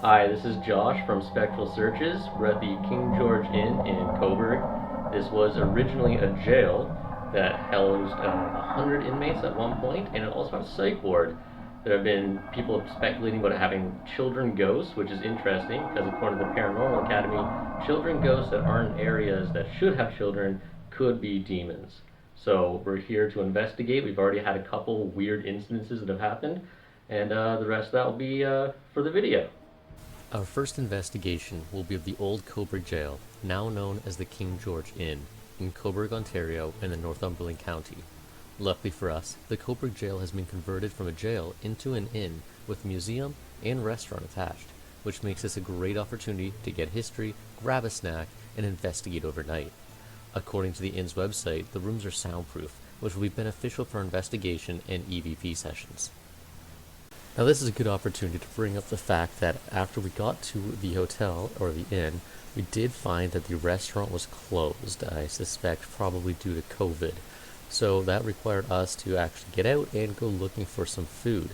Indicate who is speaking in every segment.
Speaker 1: Hi, this is Josh from Spectral Searches. We're at the King George Inn in Cobourg. This was originally a jail that housed 100 inmates at one point, and it also had a psych ward. There have been people speculating about it having children ghosts, which is interesting because according to the Paranormal Academy, children ghosts that aren't in areas that should have children could be demons. So we're here to investigate. We've already had a couple weird instances that have happened, and the rest of that will be for the video.
Speaker 2: Our first investigation will be of the old Cobourg jail, now known as the King George Inn, in Cobourg, Ontario, in the Northumberland County. Luckily for us, the Cobourg jail has been converted from a jail into an inn with museum and restaurant attached, which makes this a great opportunity to get history, grab a snack, and investigate overnight. According to the inn's website, the rooms are soundproof, which will be beneficial for investigation and EVP sessions. Now this is a good opportunity to bring up the fact that after we got to the hotel, or the inn, we did find that the restaurant was closed, I suspect probably due to COVID. So that required us to actually get out and go looking for some food.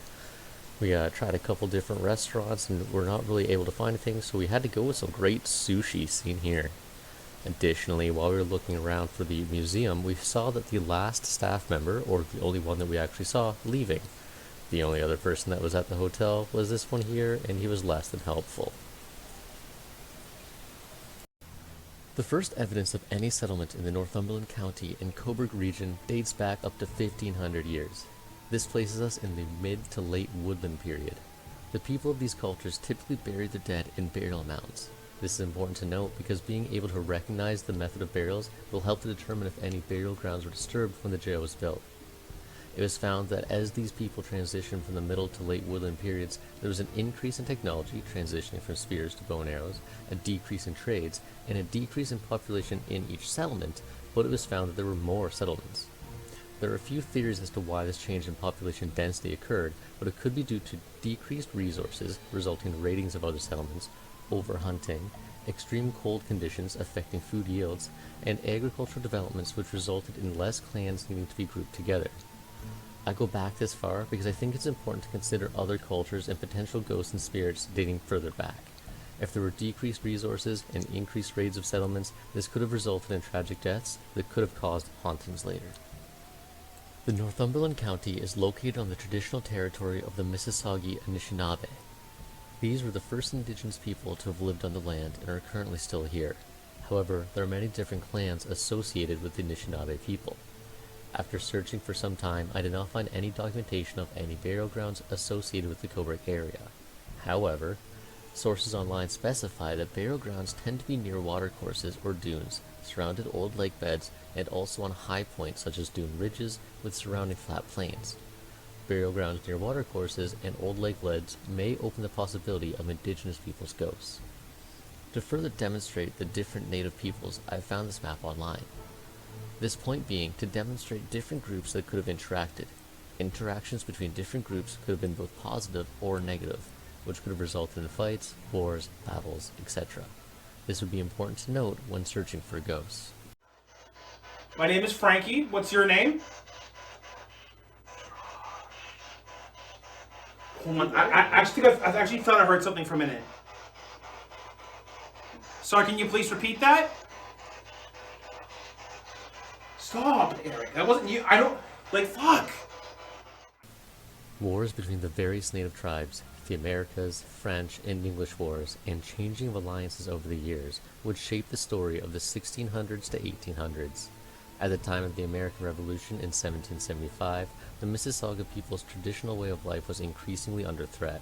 Speaker 2: We tried a couple different restaurants and were not really able to find anything, so we had to go with some great sushi seen here. Additionally, while we were looking around for the museum, we saw that the last staff member, or the only one that we actually saw, leaving. The only other person that was at the hotel was this one here, and he was less than helpful. The first evidence of any settlement in the Northumberland County and Cobourg region dates back up to 1500 years. This places us in the mid to late woodland period. The people of these cultures typically buried their dead in burial mounds. This is important to note because being able to recognize the method of burials will help to determine if any burial grounds were disturbed when the jail was built. It was found that as these people transitioned from the middle to late woodland periods, there was an increase in technology, transitioning from spears to bow and arrows, a decrease in trades, and a decrease in population in each settlement, but it was found that there were more settlements. There are a few theories as to why this change in population density occurred, but it could be due to decreased resources, resulting in raidings of other settlements, overhunting, extreme cold conditions affecting food yields, and agricultural developments which resulted in less clans needing to be grouped together. I go back this far because I think it's important to consider other cultures and potential ghosts and spirits dating further back. If there were decreased resources and increased raids of settlements, this could have resulted in tragic deaths that could have caused hauntings later. The Northumberland County is located on the traditional territory of the Mississauga Anishinaabe. These were the first indigenous people to have lived on the land and are currently still here. However, there are many different clans associated with the Anishinaabe people. After searching for some time, I did not find any documentation of any burial grounds associated with the Cobourg area. However, sources online specify that burial grounds tend to be near watercourses or dunes, surrounded old lake beds, and also on high points such as dune ridges with surrounding flat plains. Burial grounds near watercourses and old lake beds may open the possibility of indigenous people's ghosts. To further demonstrate the different native peoples, I found this map online. This point being to demonstrate different groups that could have interacted. Interactions between different groups could have been both positive or negative, which could have resulted in fights, wars, battles, etc. This would be important to note when searching for ghosts.
Speaker 3: My name is Frankie. What's your name? Hold on. I actually think I actually thought I heard something for a minute. Sorry, can you please repeat that? Stop, Eric. That wasn't you. I don't... Like, fuck.
Speaker 2: Wars between the various native tribes, the Americas, French, and English wars, and changing of alliances over the years would shape the story of the 1600s to 1800s. At the time of the American Revolution in 1775, the Mississauga people's traditional way of life was increasingly under threat.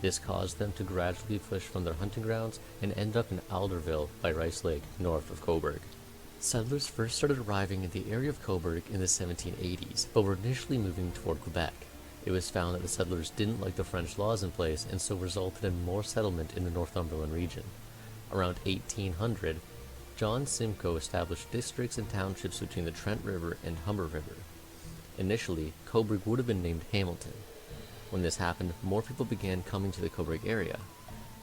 Speaker 2: This caused them to gradually push from their hunting grounds and end up in Alderville by Rice Lake, north of Cobourg. Settlers first started arriving in the area of Cobourg in the 1780s, but were initially moving toward Quebec. It was found that the settlers didn't like the French laws in place and so resulted in more settlement in the Northumberland region. Around 1800, John Simcoe established districts and townships between the Trent River and Humber River. Initially, Cobourg would have been named Hamilton. When this happened, more people began coming to the Cobourg area.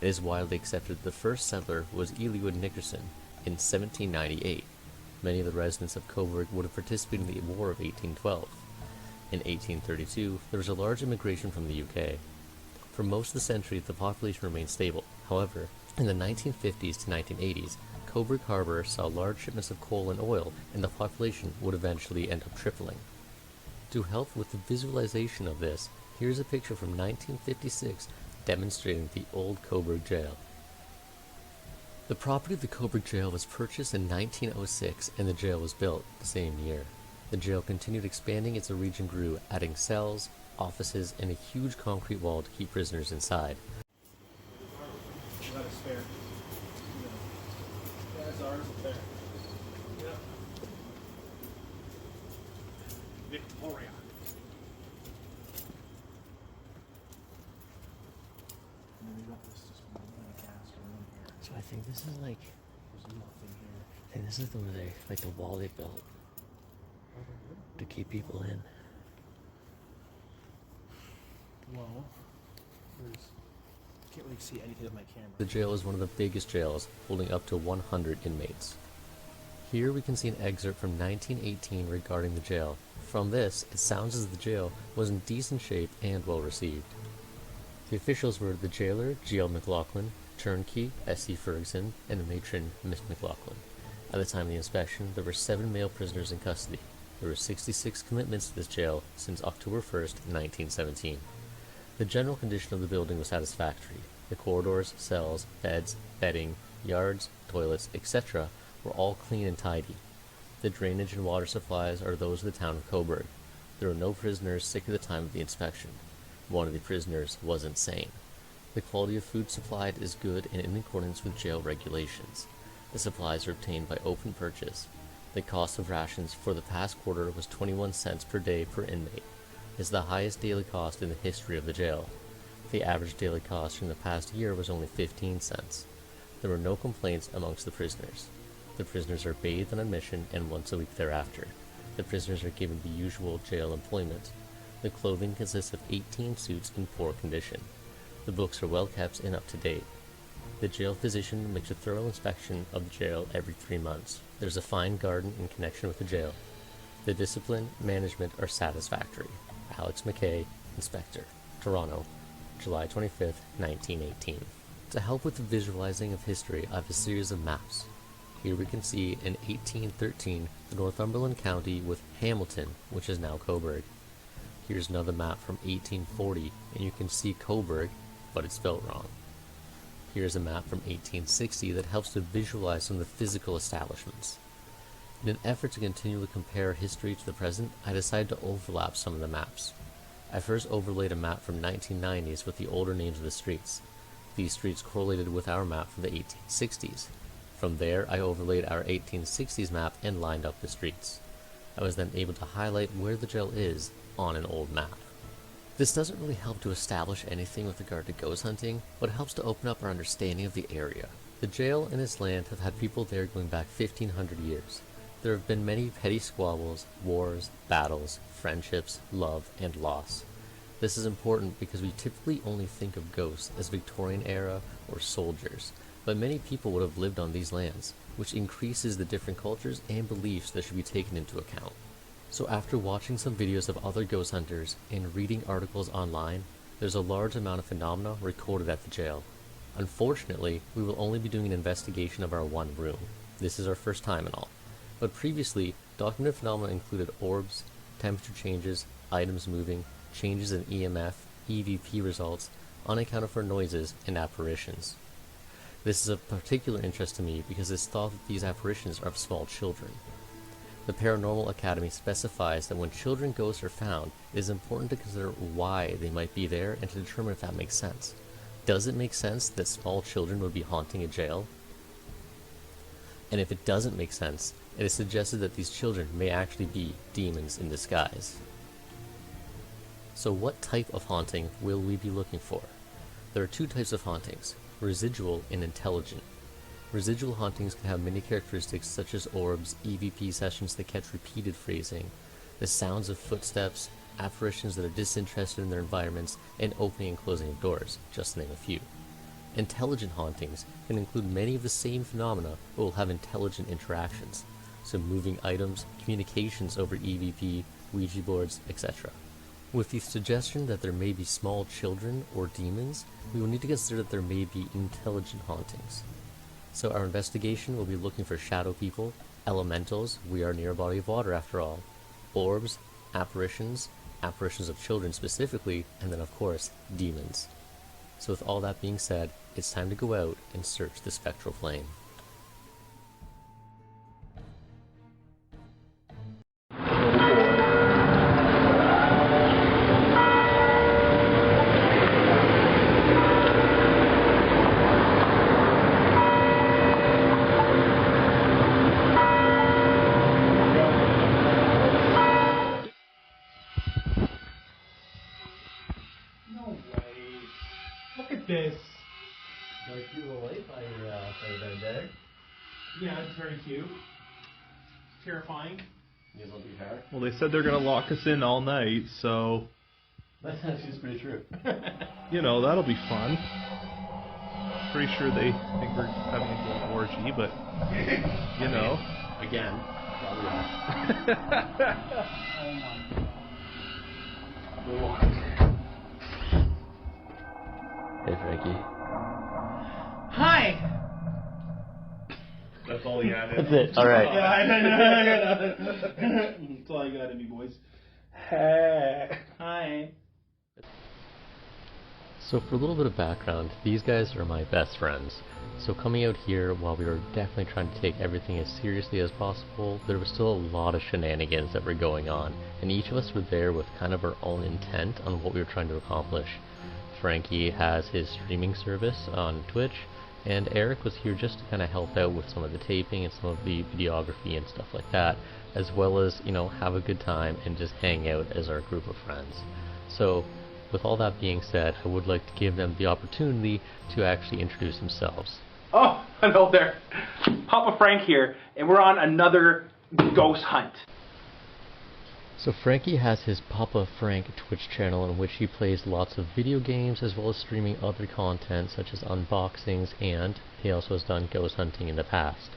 Speaker 2: It is widely accepted that the first settler was Eliud Nickerson in 1798. Many of the residents of Cobourg would have participated in the War of 1812. In 1832, there was a large immigration from the UK. For most of the century, the population remained stable. However, in the 1950s to 1980s, Cobourg Harbor saw large shipments of coal and oil, and the population would eventually end up tripling. To help with the visualization of this, here's a picture from 1956 demonstrating the old Cobourg jail. The property of the Cobourg jail was purchased in 1906 and the jail was built the same year. The jail continued expanding as the region grew, adding cells, offices, and a huge concrete wall to keep prisoners inside.
Speaker 3: Is that a spare? Yeah, it's ours up there. Yeah. Victoria. And then we got this just one cast room here.
Speaker 2: So I think this is like,
Speaker 3: There's nothing here.
Speaker 2: I think this is the wall they built to keep people in.
Speaker 3: Well, there's. Can't really see anything with my camera.
Speaker 2: The jail is one of the biggest jails, holding up to 100 inmates. Here we can see an excerpt from 1918 regarding the jail. From this, it sounds as if the jail was in decent shape and well received. The officials were the jailer, G.L. McLaughlin, turnkey, S.C. Ferguson, and the matron, Miss McLaughlin. At the time of the inspection, there were 7 male prisoners in custody. There were 66 commitments to this jail since October 1st, 1917. The general condition of the building was satisfactory. The corridors, cells, beds, bedding, yards, toilets, etc. were all clean and tidy. The drainage and water supplies are those of the town of Cobourg. There were no prisoners sick at the time of the inspection. One of the prisoners was insane. The quality of food supplied is good and in accordance with jail regulations. The supplies are obtained by open purchase. The cost of rations for the past quarter was 21 cents per day per inmate. Is the highest daily cost in the history of the jail. The average daily cost during the past year was only 15 cents. There were no complaints amongst the prisoners. The prisoners are bathed on admission and once a week thereafter. The prisoners are given the usual jail employment. The clothing consists of 18 suits in poor condition. The books are well kept and up to date. The jail physician makes a thorough inspection of the jail every 3 months. There's a fine garden in connection with the jail. The discipline management are satisfactory. Alex McKay, Inspector, Toronto, July 25th, 1918. To help with the visualizing of history, I have a series of maps. Here we can see in 1813 the Northumberland County with Hamilton, which is now Cobourg. Here's another map from 1840, and you can see Cobourg, but it's spelled wrong. Here's a map from 1860 that helps to visualize some of the physical establishments. In an effort to continually compare history to the present, I decided to overlap some of the maps. I first overlaid a map from 1990s with the older names of the streets. These streets correlated with our map from the 1860s. From there, I overlaid our 1860s map and lined up the streets. I was then able to highlight where the jail is on an old map. This doesn't really help to establish anything with regard to ghost hunting, but it helps to open up our understanding of the area. The jail and its land have had people there going back 1500 years. There have been many petty squabbles, wars, battles, friendships, love, and loss. This is important because we typically only think of ghosts as Victorian era or soldiers, but many people would have lived on these lands, which increases the different cultures and beliefs that should be taken into account. So after watching some videos of other ghost hunters and reading articles online, there's a large amount of phenomena recorded at the jail. Unfortunately, we will only be doing an investigation of our one room. This is our first time and all. But previously, documented phenomena included orbs, temperature changes, items moving, changes in EMF, EVP results, unaccounted for noises, and apparitions. This is of particular interest to me because it's thought that these apparitions are of small children. The Paranormal Academy specifies that when children ghosts are found, it is important to consider why they might be there and to determine if that makes sense. Does it make sense that small children would be haunting a jail? And if it doesn't make sense, it is suggested that these children may actually be demons in disguise. So what type of haunting will we be looking for? There are 2 types of hauntings, residual and intelligent. Residual hauntings can have many characteristics such as orbs, EVP sessions that catch repeated phrasing, the sounds of footsteps, apparitions that are disinterested in their environments, and opening and closing of doors, just to name a few. Intelligent hauntings can include many of the same phenomena but will have intelligent interactions, so moving items, communications over EVP, Ouija boards, etc. With the suggestion that there may be small children or demons, we will need to consider that there may be intelligent hauntings. So our investigation will be looking for shadow people, elementals, we are near a body of water after all, orbs, apparitions, apparitions of children specifically, and then of course, demons. So with all that being said, it's time to go out and search the spectral plane.
Speaker 3: This.
Speaker 1: Like you will light by your bed there.
Speaker 3: Yeah, it's very cute. Terrifying.
Speaker 1: You will be hard.
Speaker 4: Well, they said they're going to lock us in all night, so...
Speaker 1: That actually pretty true.
Speaker 4: You know, that'll be fun. Pretty sure they think we're having a good orgy, but... You know.
Speaker 1: Again. Probably not.
Speaker 3: Oh my god.
Speaker 2: Hey Frankie.
Speaker 3: Hi!
Speaker 4: That's all he added.
Speaker 2: That's it, alright.
Speaker 3: Yeah, I know. That's all I got in me, boys. Hey. Hi.
Speaker 2: So for a little bit of background, these guys are my best friends. So coming out here, while we were definitely trying to take everything as seriously as possible, there was still a lot of shenanigans that were going on, and each of us were there with kind of our own intent on what we were trying to accomplish. Frankie has his streaming service on Twitch, and Eric was here just to kind of help out with some of the taping and some of the videography and stuff like that, as well as, you know, have a good time and just hang out as our group of friends. So, with all that being said, I would like to give them the opportunity to actually introduce themselves.
Speaker 5: Oh, hello there. Papa Frank here, and we're on another ghost hunt.
Speaker 2: So Frankie has his Papa Frank Twitch channel in which he plays lots of video games as well as streaming other content such as unboxings, and he also has done ghost hunting in the past.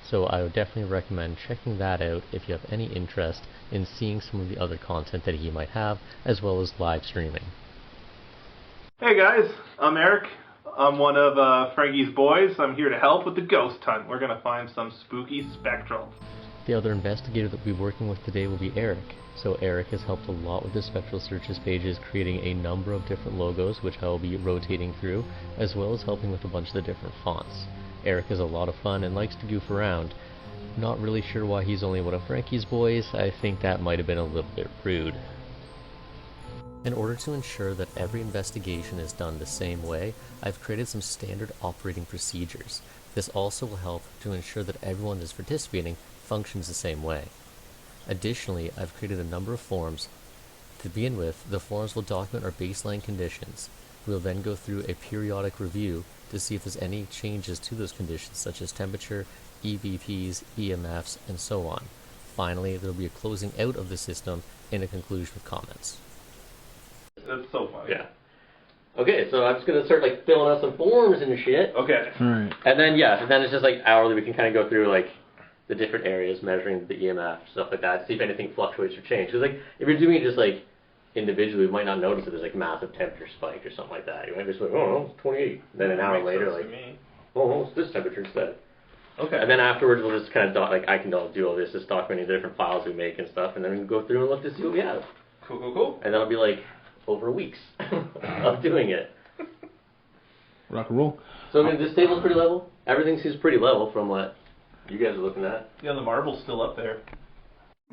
Speaker 2: So I would definitely recommend checking that out if you have any interest in seeing some of the other content that he might have, as well as live streaming.
Speaker 4: Hey guys, I'm Eric. I'm one of Frankie's boys. I'm here to help with the ghost hunt. We're going to find some spooky spectrals.
Speaker 2: The other investigator that we'll be working with today will be Eric. So Eric has helped a lot with the Spectral Searches pages, creating a number of different logos which I will be rotating through, as well as helping with a bunch of the different fonts. Eric is a lot of fun and likes to goof around. Not really sure why he's only one of Frankie's boys. I think that might have been a little bit rude. In order to ensure that every investigation is done the same way, I've created some standard operating procedures. This also will help to ensure that everyone that's participating functions the same way. Additionally, I've created a number of forms. To begin with, the forms will document our baseline conditions. We'll then go through a periodic review to see if there's any changes to those conditions, such as temperature, EVPs, EMFs, and so on. Finally, there will be a closing out of the system and a conclusion with comments.
Speaker 4: That's so funny.
Speaker 1: Yeah. Okay, so I'm just gonna start like filling out some forms and shit.
Speaker 4: Okay.
Speaker 3: Alright.
Speaker 1: And then and then it's just like hourly we can kind of go through like the different areas, measuring the EMF, stuff like that, see if anything fluctuates or changes. Because like if you're doing it just like individually, we might not notice that there's like massive temperature spike or something like that. You might just like, oh, it's 28. Then an hour later, like, oh, it's this temperature instead.
Speaker 4: Okay.
Speaker 1: And then afterwards, we'll just kind of like I can do all this, just documenting the different files we make and stuff, and then we can go through and look to see what we have.
Speaker 4: Cool.
Speaker 1: And that'll be like over weeks of doing it.
Speaker 3: Rock and roll.
Speaker 1: So I mean, this table's pretty level. Everything seems pretty level from what you guys are looking at.
Speaker 4: Yeah, the marble's still up there.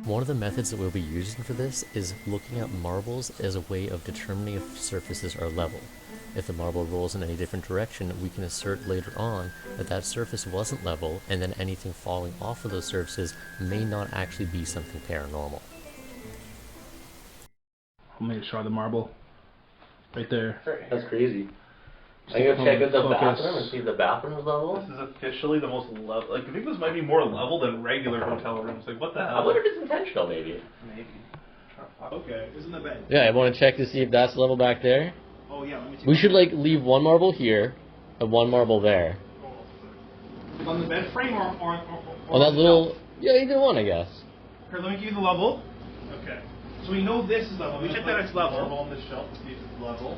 Speaker 2: One of the methods that we'll be using for this is looking at marbles as a way of determining if surfaces are level. If the marble rolls in any different direction, we can assert later on that that surface wasn't level, and then anything falling off of those surfaces may not actually be something paranormal.
Speaker 3: I'm gonna try the marble. Right there.
Speaker 1: That's crazy. I'm gonna check out the
Speaker 3: Focus.
Speaker 1: bathroom and see if the bathroom's level.
Speaker 4: This is officially the most level. Like, I think this might be more level than regular hotel rooms. Like, what the
Speaker 1: I
Speaker 4: hell?
Speaker 1: wonder if it's intentional, maybe.
Speaker 4: Maybe.
Speaker 3: Okay, isn't the bed?
Speaker 1: Yeah, I want to check to see if that's level back there.
Speaker 3: Oh yeah, let me check.
Speaker 1: We should like leave one marble here and one marble there.
Speaker 3: On the bed frame or
Speaker 1: On that little, yeah, either one, I guess.
Speaker 3: Here, let me give you the level. Okay. So we know this is level. We check that it's level.
Speaker 4: Marble on the shelf to see if it's level.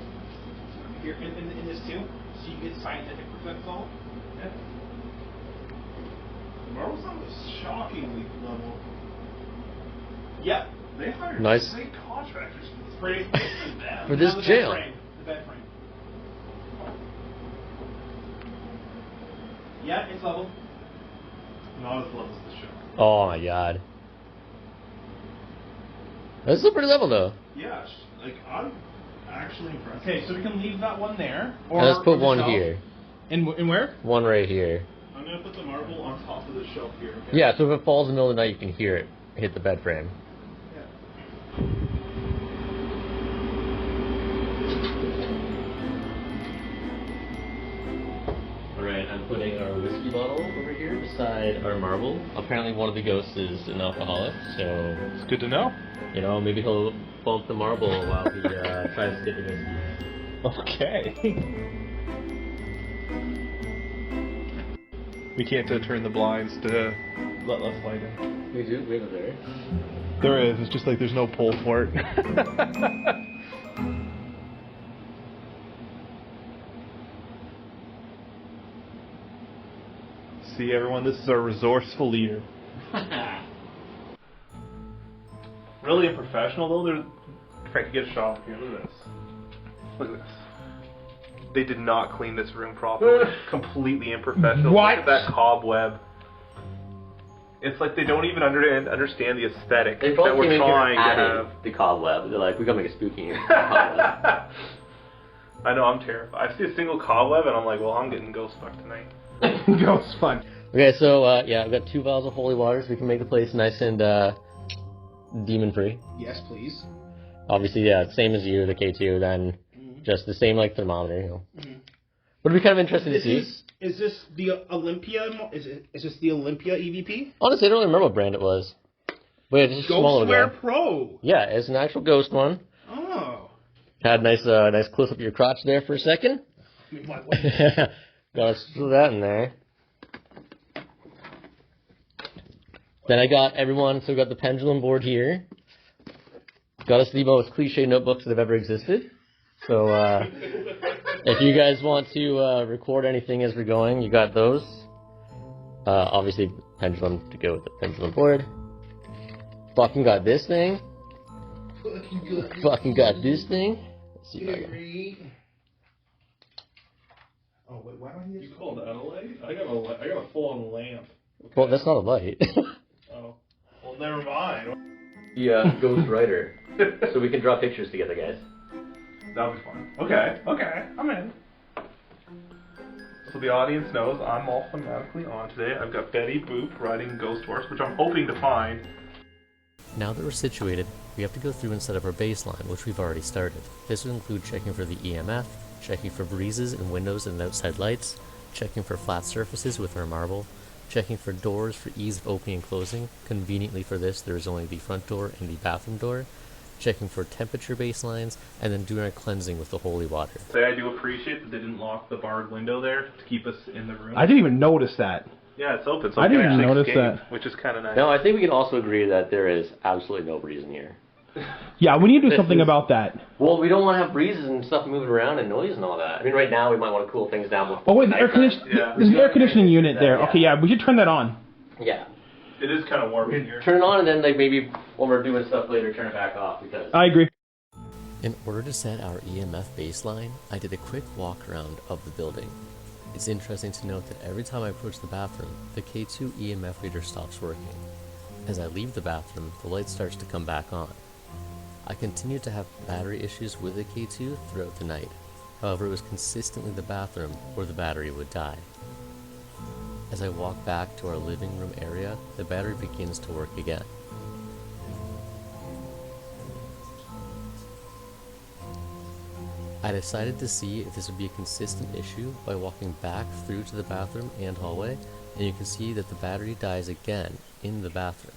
Speaker 3: Here in this too, so you get scientific with that call.
Speaker 4: Yeah. The marble's not shockingly level.
Speaker 3: Yep.
Speaker 4: They hired
Speaker 2: Nice.
Speaker 4: great contractors for this.
Speaker 3: Pretty
Speaker 2: For this
Speaker 3: Now the
Speaker 2: jail.
Speaker 3: Bed frame. The bed frame. Yeah, it's level.
Speaker 4: Not as level as the shelf.
Speaker 2: Oh my god. This is a pretty level though.
Speaker 4: Yeah, like I'm actually impressed.
Speaker 3: Okay, so we can leave that one there.
Speaker 2: Now let's put
Speaker 3: the
Speaker 2: one
Speaker 3: shelf.
Speaker 2: here.
Speaker 3: In where?
Speaker 2: One right here.
Speaker 4: I'm gonna put the marble on top of the shelf here. Okay?
Speaker 2: Yeah, so if it falls in the middle of the night, you can hear it hit the bed frame. Alright, I'm putting our whiskey bottle over here beside our marble. Apparently one of the ghosts is an alcoholic, so,
Speaker 4: It's good to know.
Speaker 2: you know, maybe he'll bump the marble while he tries to get the whiskey.
Speaker 4: Okay. We can't turn the blinds to let less light in.
Speaker 2: We do, we have it there.
Speaker 4: There is. It's just like there's no pull for it. See, everyone, this is our resourceful leader. Really unprofessional, though. They're Frankie, get a shot here. Look at this. Look at this. They did not clean this room properly. Completely unprofessional.
Speaker 5: What?
Speaker 4: Look at that cobweb. It's like they don't even understand the aesthetic
Speaker 1: They
Speaker 4: that
Speaker 1: both
Speaker 4: we're
Speaker 1: came in here
Speaker 4: trying to
Speaker 1: adding
Speaker 4: have.
Speaker 1: the cobweb. They're like, we gotta make it spooky here. Cobweb.
Speaker 4: I know, I'm terrified. I see a single cobweb and I'm like, well, I'm getting ghost fucked tonight.
Speaker 5: Ghost fun.
Speaker 2: Okay, so, yeah, I've got 2 vials of holy water so we can make the place nice and, demon-free.
Speaker 3: Yes, please.
Speaker 2: Obviously, yeah, same as you, the K2, then just the same, like, thermometer, you know.
Speaker 3: Mm-hmm.
Speaker 2: Would be kind of interesting to see.
Speaker 3: Is this the Olympia? Is this the Olympia EVP?
Speaker 2: Honestly, I don't really remember what brand it was. But it's just a small little
Speaker 3: Ghostware
Speaker 2: guy.
Speaker 3: Pro.
Speaker 2: Yeah, it's an actual ghost one.
Speaker 3: Oh.
Speaker 2: Had a nice close up of your crotch there for a second.
Speaker 3: I mean, what?
Speaker 2: Gotta screw that in there. Then I got everyone, so we got the pendulum board here. Got us the most cliche notebooks that have ever existed. So, if you guys want to record anything as we're going, you got those. Obviously, pendulum to go with the pendulum board. Fucking got this thing. Fucking got this thing. Let's see if I can.
Speaker 3: Oh, wait, why don't
Speaker 4: You call that a light? I got a full-on lamp.
Speaker 2: Well, that's not a light.
Speaker 4: Oh. Well, never mind.
Speaker 1: The ghost writer. So we can draw pictures together, guys.
Speaker 4: That'll be fun. Okay, I'm in. So the audience knows I'm all phonetically on today. I've got Betty Boop riding Ghost Horse, which I'm hoping to find.
Speaker 2: Now that we're situated, we have to go through and set up our baseline, which we've already started. This would include checking for the EMF, checking for breezes in windows and outside lights, checking for flat surfaces with our marble, checking for doors for ease of opening and closing. Conveniently for this, there is only the front door and the bathroom door. Checking for temperature baselines, and then doing our cleansing with the holy water.
Speaker 4: Say I do appreciate that they didn't lock the barred window there to keep us in the room.
Speaker 5: I didn't even notice that.
Speaker 4: Yeah, it's open, so
Speaker 5: I
Speaker 4: I can
Speaker 5: didn't
Speaker 4: actually
Speaker 5: notice
Speaker 4: escape,
Speaker 5: that.
Speaker 4: which is kind of nice.
Speaker 1: No, I think we can also agree that there is absolutely no breeze in here.
Speaker 5: Yeah, we need to do
Speaker 1: This
Speaker 5: something
Speaker 1: is-
Speaker 5: about that.
Speaker 1: Well, we don't want to have breezes and stuff moving around and noise and all that. I mean, right now we might want to cool things down before
Speaker 5: Oh wait, the air
Speaker 1: nighttime.
Speaker 5: conditioning.
Speaker 4: Yeah.
Speaker 5: There's an air conditioning unit there.
Speaker 1: Yeah.
Speaker 5: Okay, yeah, we should turn that on.
Speaker 1: Yeah.
Speaker 4: It is kind of warm in here.
Speaker 1: Turn it on and then like maybe when we're doing stuff later, turn it back off because.
Speaker 5: I agree.
Speaker 2: In order to set our EMF baseline, I did a quick walk around of the building. It's interesting to note that every time I approach the bathroom, the K2 EMF reader stops working. As I leave the bathroom, the light starts to come back on. I continued to have battery issues with the K2 throughout the night. However, it was consistently the bathroom where the battery would die. As I walk back to our living room area, the battery begins to work again. I decided to see if this would be a consistent issue by walking back through to the bathroom and hallway, and you can see that the battery dies again in the bathroom.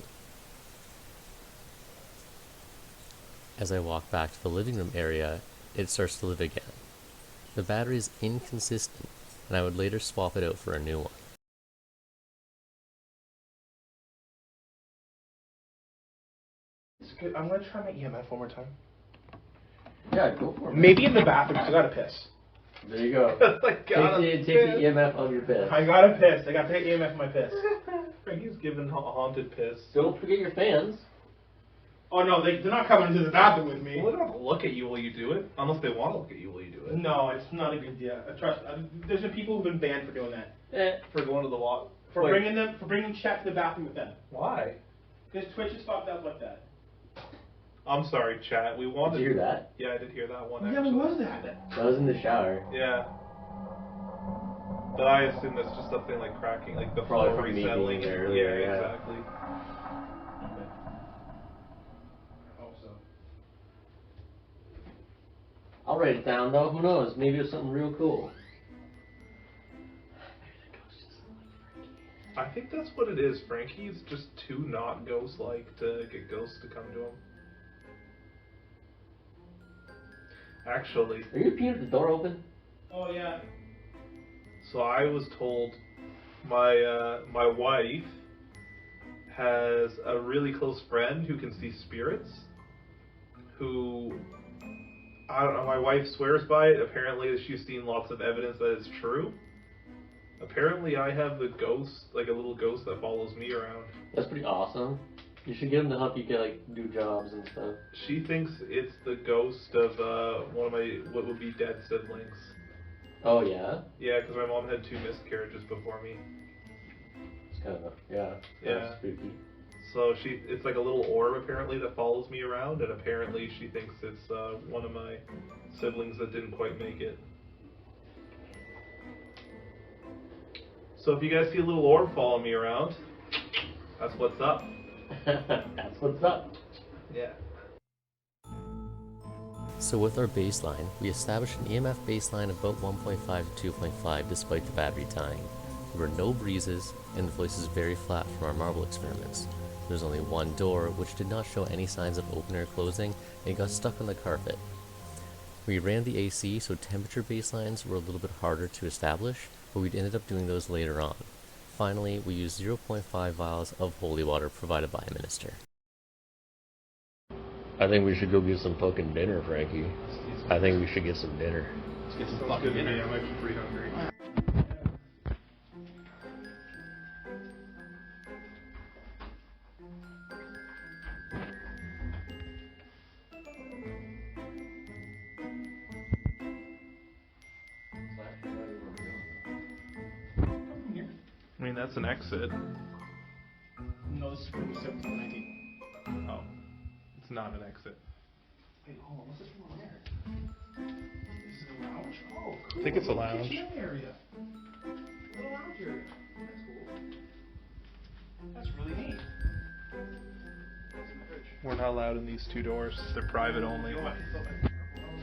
Speaker 2: As I walk back to the living room area, it starts to live again. The battery is inconsistent, and I would later swap it out for a new one.
Speaker 4: I'm gonna try my EMF one more time.
Speaker 1: Yeah, go for it.
Speaker 5: Maybe in the bathroom, 'cause I gotta piss.
Speaker 1: There you go. Take the EMF of your piss.
Speaker 3: I gotta piss. I gotta take EMF of my piss.
Speaker 4: Frankie's giving a haunted piss.
Speaker 1: Don't forget your fans.
Speaker 3: Oh no, they're not coming into the bathroom with me.
Speaker 4: Well, they don't have to look at you while you do it, unless they want to look at you while you do it.
Speaker 3: No, it's not a good idea. Trust. There's been people who've been banned for doing that.
Speaker 4: For going to the wall.
Speaker 3: For bringing chat to the bathroom with them.
Speaker 4: Why?
Speaker 3: Because Twitch has stopped out like that.
Speaker 4: I'm sorry, chat. We wanted.
Speaker 1: Did you hear that?
Speaker 4: Yeah, I did hear that one.
Speaker 3: Yeah,
Speaker 4: Actually.
Speaker 3: what was that?
Speaker 1: That was in the shower.
Speaker 4: Yeah. But I assume that's just something like cracking, like the
Speaker 1: Probably
Speaker 4: floor
Speaker 1: from me
Speaker 4: resettling.
Speaker 1: being there earlier,
Speaker 4: yeah,
Speaker 1: yeah.
Speaker 4: exactly.
Speaker 1: I'll write it down though. Who knows? Maybe it's something real cool.
Speaker 4: I think that's what it is. Frankie's just too not ghost-like to get ghosts to come to him. Actually,
Speaker 1: Are you peeing with the door open?
Speaker 3: Oh yeah.
Speaker 4: so I was told my wife has a really close friend who can see spirits. Who, I don't know, my wife swears by it. Apparently, she's seen lots of evidence that it's true. Apparently, I have the ghost, like a little ghost that follows me around.
Speaker 1: That's pretty awesome. You should get him to help you get do jobs and stuff.
Speaker 4: She thinks it's the ghost of one of my what would be dead siblings.
Speaker 1: Oh yeah.
Speaker 4: Yeah, because my mom had 2 miscarriages before me.
Speaker 1: It's kind of yeah.
Speaker 4: Yeah.
Speaker 1: That's spooky.
Speaker 4: So it's like a little orb apparently that follows me around, and apparently she thinks it's one of my siblings that didn't quite make it. So if you guys see a little orb following me around, that's what's up.
Speaker 1: That's what's up.
Speaker 4: Yeah.
Speaker 2: So with our baseline, we established an EMF baseline of about 1.5 to 2.5 despite the battery dying. There were no breezes, and the voice is very flat from our marble experiments. There was only one door, which did not show any signs of opening or closing, and got stuck on the carpet. We ran the AC, so temperature baselines were a little bit harder to establish, but we ended up doing those later on. Finally, we used 0.5 vials of holy water provided by a minister.
Speaker 1: I think we should go get some fucking dinner, Frankie. I think we should get some dinner.
Speaker 3: Let's get some
Speaker 4: Sounds
Speaker 3: fucking
Speaker 4: good to me.
Speaker 3: dinner.
Speaker 4: I'm actually pretty hungry. I mean, that's an exit.
Speaker 3: No, this is from 1719.
Speaker 4: Oh. It's not an exit.
Speaker 3: Wait, hold on. What's this one there? This is a lounge? Oh, cool.
Speaker 4: I think it's a lounge.
Speaker 3: Kitchen area. Little lounge area. That's cool. That's really neat. What's in the fridge?
Speaker 4: We're not allowed in these 2 doors. They're private only.
Speaker 3: You know what? I thought I put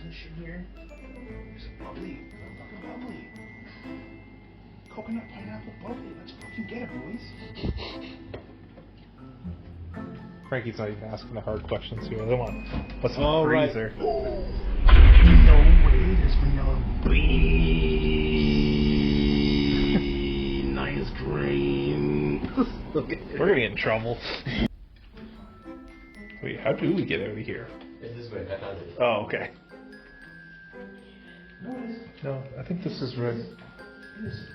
Speaker 3: this shit here. There's a bubbly. Fucking bubbly. Coconut pineapple bubbly. Let's fucking get it, boys.
Speaker 4: Frankie's not even asking the hard questions here. Come on. What's in
Speaker 3: Oh,
Speaker 4: the
Speaker 3: right.
Speaker 4: freezer?
Speaker 3: No way, there's no nice dream.
Speaker 4: We're gonna get in trouble. Wait, how do we get out of here?
Speaker 1: It's this way. I found it.
Speaker 4: Oh, okay.
Speaker 3: No, it isn't.
Speaker 4: No, I think this is right.
Speaker 3: It is.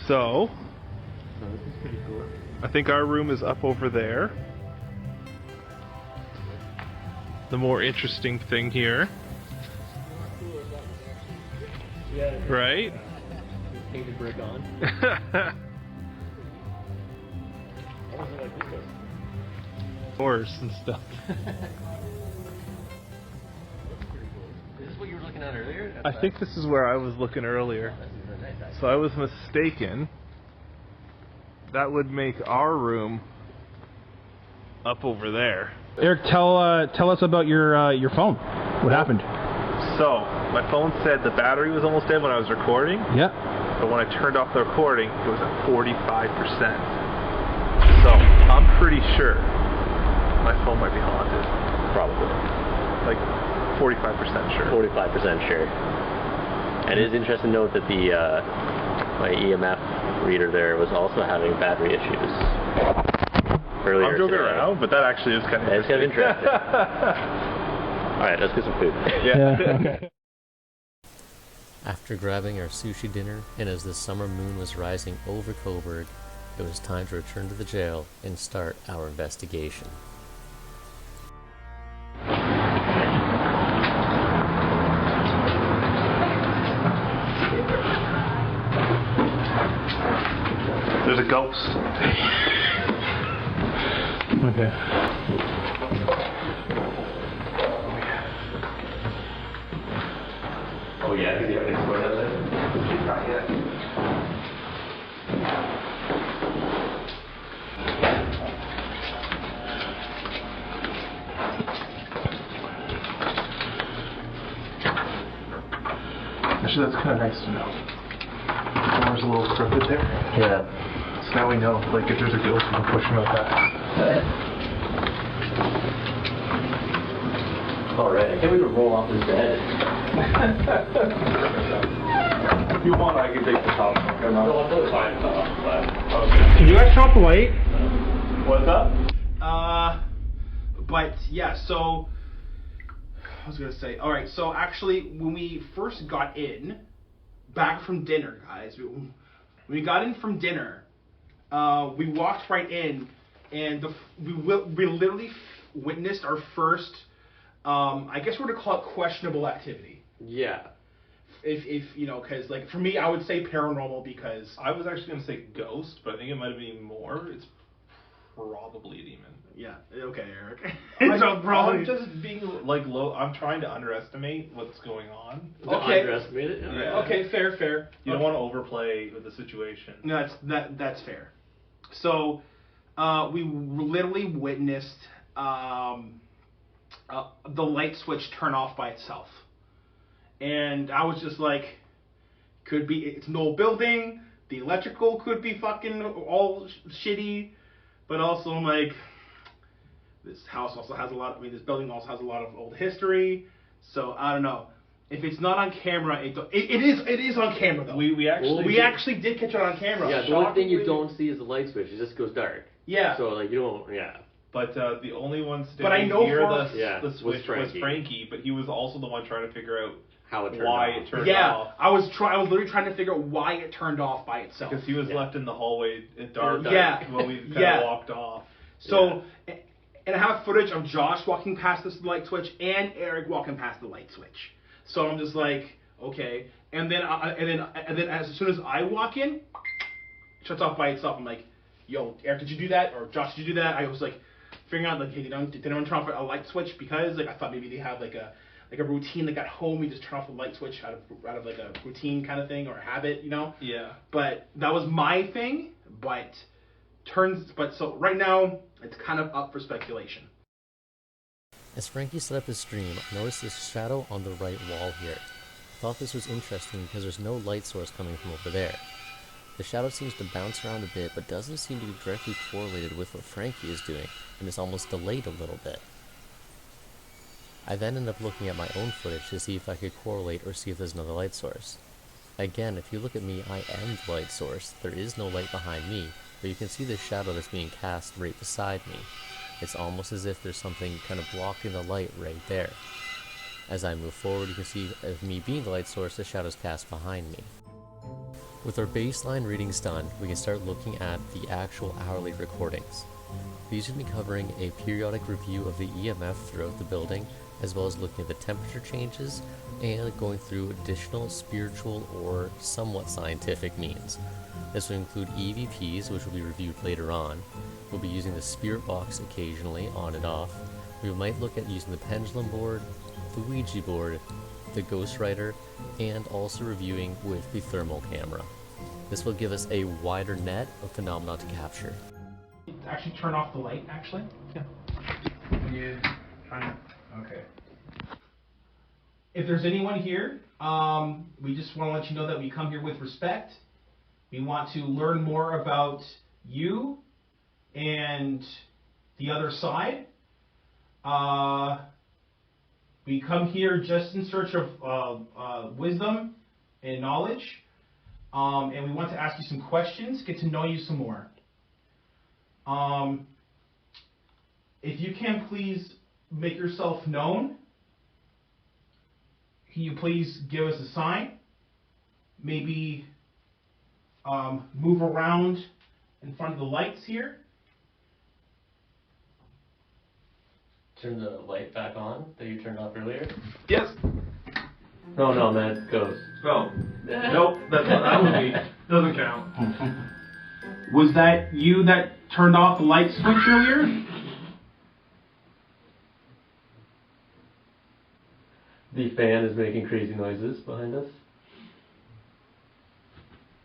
Speaker 4: So,
Speaker 1: Oh, this is pretty cool.
Speaker 4: I think our room is up over there. The more interesting thing here,
Speaker 1: Yeah.
Speaker 4: right?
Speaker 1: Painted brick on.
Speaker 4: Doors and stuff.
Speaker 1: Is this what you were looking at earlier?
Speaker 4: I think this is where I was looking earlier. So I was mistaken. That would make our room up over there.
Speaker 5: Eric, tell us about your phone. What happened?
Speaker 4: So, my phone said the battery was almost dead when I was recording.
Speaker 5: Yeah.
Speaker 4: But when I turned off the recording, it was at 45%. So, I'm pretty sure my phone might be haunted.
Speaker 1: Probably.
Speaker 4: Like, 45% sure.
Speaker 1: 45% sure. And it is interesting to note that the my EMF reader there was also having battery issues earlier
Speaker 4: I'm joking
Speaker 1: today.
Speaker 4: around, but that actually is kind of
Speaker 1: It's kind of interesting. Alright, let's get some food.
Speaker 5: Okay.
Speaker 2: After grabbing our sushi dinner, and as the summer moon was rising over Cobourg, it was time to return to the jail and start our investigation.
Speaker 4: There's a ghost.
Speaker 5: Okay.
Speaker 1: Oh yeah, because you have an explorer down there? Not yet.
Speaker 3: Actually, that's kind of nice to know. The door's a little crooked there.
Speaker 1: Yeah.
Speaker 3: So now we know, like, if there's a ghost, we can push him out that.
Speaker 1: Alright, I can't wait to roll off this bed.
Speaker 4: If you want, I can take the top.
Speaker 1: No, I'm totally fine with that, but...
Speaker 4: Okay.
Speaker 5: Can you guys turn off the light?
Speaker 4: What's up?
Speaker 5: But yeah, so I was gonna say, all right. So actually, when we first got in, back from dinner, guys, when we got in from dinner, we walked right in, and we literally witnessed our first, I guess we're gonna call it questionable activity.
Speaker 1: Yeah.
Speaker 5: If you know, because like for me, I would say paranormal because
Speaker 4: I was actually going to say ghost, but I think it might have been more. It's probably a demon.
Speaker 5: yeah, okay, Eric.
Speaker 4: I'm just being like low. I'm trying to underestimate what's going on.
Speaker 5: Okay.
Speaker 1: Underestimate it?
Speaker 4: Yeah.
Speaker 5: Okay, fair.
Speaker 4: You don't want to overplay with the situation.
Speaker 5: No, that's fair. So, we literally witnessed the light switch turn off by itself, and I was just like, could be it's an old building. The electrical could be fucking all shitty, but also I'm like, this house also has a lot. I mean, this building also has a lot of old history. So I don't know. If it's not on camera, it is on camera though.
Speaker 4: We
Speaker 5: actually did catch it on camera.
Speaker 1: Yeah, the only thing you don't see is the light switch. It just goes dark.
Speaker 5: Yeah.
Speaker 1: So, like, you don't, yeah.
Speaker 4: But the only one
Speaker 5: But
Speaker 4: standing
Speaker 5: I know
Speaker 4: near
Speaker 5: for-
Speaker 4: the
Speaker 1: was
Speaker 4: switch was
Speaker 1: Frankie.
Speaker 4: Frankie, but he was also the one trying to figure out
Speaker 1: How it turned
Speaker 4: why
Speaker 1: off.
Speaker 4: it turned
Speaker 5: Yeah,
Speaker 4: off.
Speaker 5: I was literally trying to figure out why it turned off by itself.
Speaker 4: Because he was
Speaker 1: Yeah.
Speaker 4: left in the hallway in dark
Speaker 5: Yeah.
Speaker 4: when we kind
Speaker 5: Yeah.
Speaker 4: of walked off.
Speaker 5: So, and I have footage of Josh walking past this light switch and Eric walking past the light switch. So I'm just like, okay. And then as soon as I walk in, it shuts off by itself. I'm like, yo, Eric, did you do that? Or Josh, did you do that? I was like, figuring out like, hey, did anyone turn off a light switch? Because like I thought maybe they have like a routine. Like at home, we just turn off the light switch out of like a routine kind of thing or a habit, you know?
Speaker 4: Yeah.
Speaker 5: But that was my thing. But so right now it's kind of up for speculation.
Speaker 2: As Frankie set up his stream, I noticed this shadow on the right wall here. I thought this was interesting because there's no light source coming from over there. The shadow seems to bounce around a bit, but doesn't seem to be directly correlated with what Frankie is doing, and is almost delayed a little bit. I then end up looking at my own footage to see if I could correlate or see if there's another light source. Again, if you look at me, I am the light source. There is no light behind me, but you can see the shadow that's being cast right beside me. It's almost as if there's something kind of blocking the light right there. As I move forward, you can see of me being the light source, the shadow's cast behind me. With our baseline readings done, we can start looking at the actual hourly recordings. These will be covering a periodic review of the EMF throughout the building, as well as looking at the temperature changes, and going through additional spiritual or somewhat scientific means. This will include EVPs, which will be reviewed later on. We'll be using the spirit box occasionally, on and off. We might look at using the pendulum board, the Ouija board, the ghostwriter, and also reviewing with the thermal camera. This will give us a wider net of phenomena to capture.
Speaker 5: to actually turn off the light, actually?
Speaker 4: Yeah.
Speaker 5: When you trying to... Okay. If there's anyone here, we just want to let you know that we come here with respect. We want to learn more about you and the other side. We come here just in search of wisdom and knowledge. And we want to ask you some questions, get to know you some more. If you can please make yourself known, can you please give us a sign? Maybe move around in front of the lights here.
Speaker 1: Turn the light back on that you turned off earlier.
Speaker 4: Yes.
Speaker 1: No, man, it's ghost.
Speaker 4: Oh. Nope. That was me. Doesn't count.
Speaker 5: Was that you that turned off the light switch earlier?
Speaker 1: The fan is making crazy noises behind us.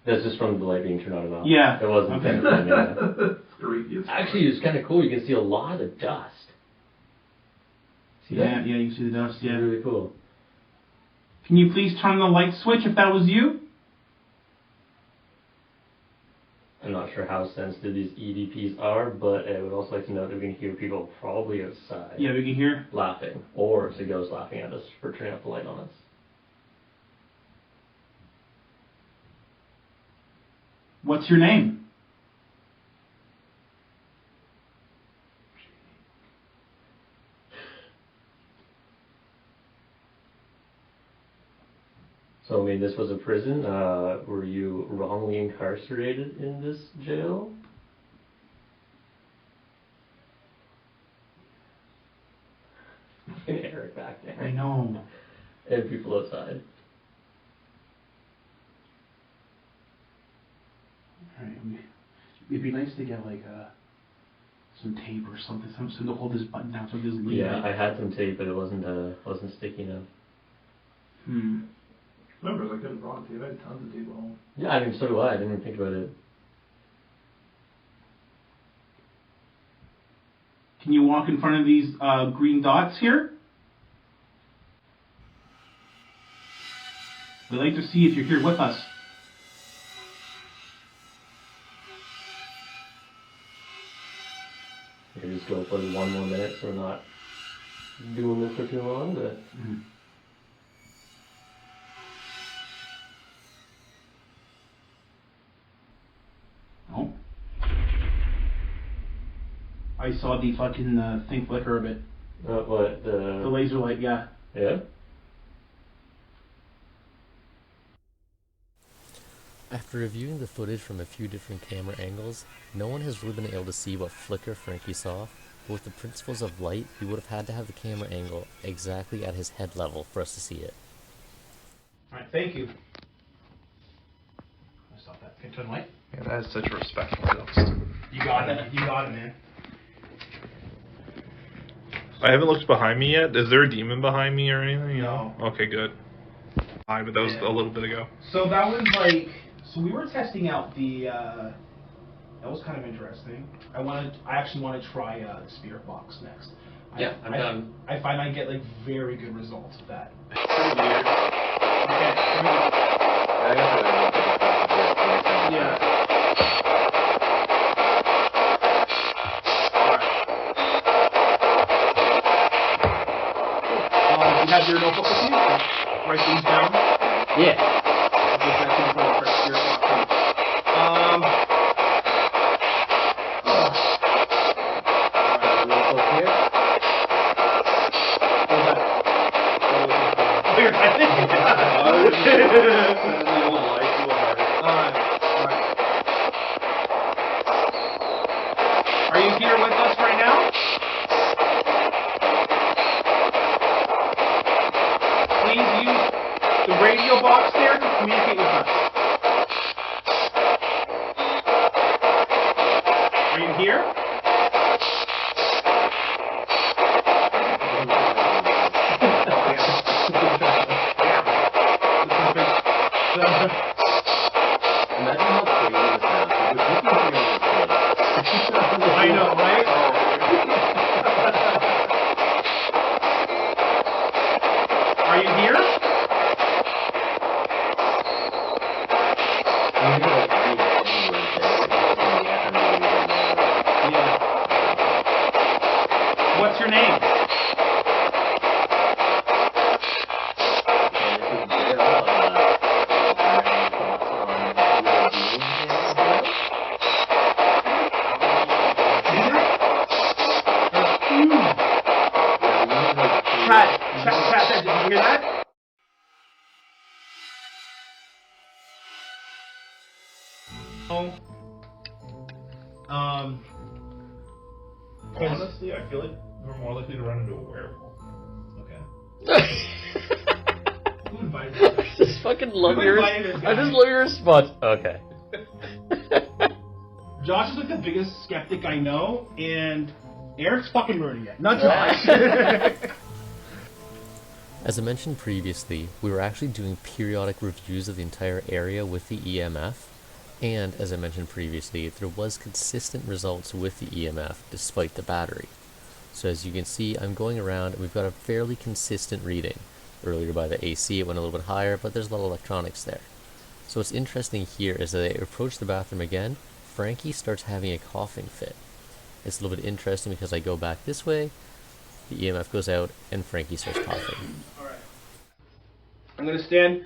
Speaker 1: That's just from the light being turned on and off.
Speaker 5: Yeah.
Speaker 1: It wasn't. Okay.
Speaker 4: Creepy.
Speaker 1: Actually, it's kind of cool. You can see a lot of the dust. See that?
Speaker 5: Yeah, you can see the dust, yeah.
Speaker 1: It's really cool.
Speaker 5: Can you please turn the light switch if that was you?
Speaker 1: I'm not sure how sensitive these EVPs are, but I would also like to know that we can hear people probably outside.
Speaker 5: Yeah, we can hear.
Speaker 1: Laughing, or it's a ghost laughing at us for turning off the light on us.
Speaker 5: What's your name?
Speaker 1: So, I mean, this was a prison. Were you wrongly incarcerated in this jail? And Eric back there.
Speaker 5: I know.
Speaker 1: And people outside.
Speaker 5: Alright, it'd be nice to get like some tape or something to hold this button down so it doesn't leave.
Speaker 1: Yeah, I had some tape, but it wasn't sticky enough.
Speaker 4: Remember, I couldn't rock tape. I had tons of tape at home.
Speaker 1: Yeah, I mean, so do I. I didn't even think about it.
Speaker 5: Can you walk in front of these green dots here? We'd like to see if you're here with us.
Speaker 1: Maybe just go for 1 more minute so we're not doing this for too long, but...
Speaker 5: Oh. I saw the fucking thing flicker a bit.
Speaker 1: What,
Speaker 5: The laser light, yeah.
Speaker 1: Yeah?
Speaker 2: After reviewing the footage from a few different camera angles, no one has really been able to see what flicker Frankie saw, but with the principles of light, we would have had to have the camera angle exactly at his head level for us to see it.
Speaker 5: Alright, thank you. I'll stop that. Can you turn the light?
Speaker 4: Yeah, that is such a respectful ghost.
Speaker 5: You got it. You got it, man.
Speaker 4: I haven't looked behind me yet. Is there a demon behind me or anything?
Speaker 5: No.
Speaker 4: Okay, good. But that was a little bit ago.
Speaker 5: So that was like... So we were testing out the... that was kind of interesting. I actually want to try the spirit box next.
Speaker 1: Yeah, I'm done.
Speaker 5: I find I get like very good results with that.
Speaker 1: Pretty weird.
Speaker 5: Okay. Yeah. You have your notebook with you? Write these down?
Speaker 1: Yeah.
Speaker 5: Okay, that's in front of the spirit box. Are you here with us right now? Please use the radio box there to communicate with us. Are you here?
Speaker 1: Imagine how crazy this sounds.
Speaker 5: I know. Yeah. What's your name? Chat, did you hear that?
Speaker 4: Honestly, I feel like we're more likely to run into a werewolf.
Speaker 5: Okay. Who invited
Speaker 1: I just fucking love
Speaker 5: Who
Speaker 1: your.
Speaker 5: invited this
Speaker 1: I
Speaker 5: guy?
Speaker 1: just love your response. Okay.
Speaker 5: Josh is like the biggest skeptic I know, and Eric's fucking ruining it. Not Josh.
Speaker 2: As I mentioned previously, we were actually doing periodic reviews of the entire area with the EMF, and as I mentioned previously, there was consistent results with the EMF despite the battery. So as you can see, I'm going around and we've got a fairly consistent reading. Earlier by the AC it went a little bit higher, but there's a lot of electronics there. So what's interesting here is that I approach the bathroom again, Frankie starts having a coughing fit. It's a little bit interesting because I go back this way, the EMF goes out, and Frankie starts coughing.
Speaker 5: Alright. I'm gonna stand.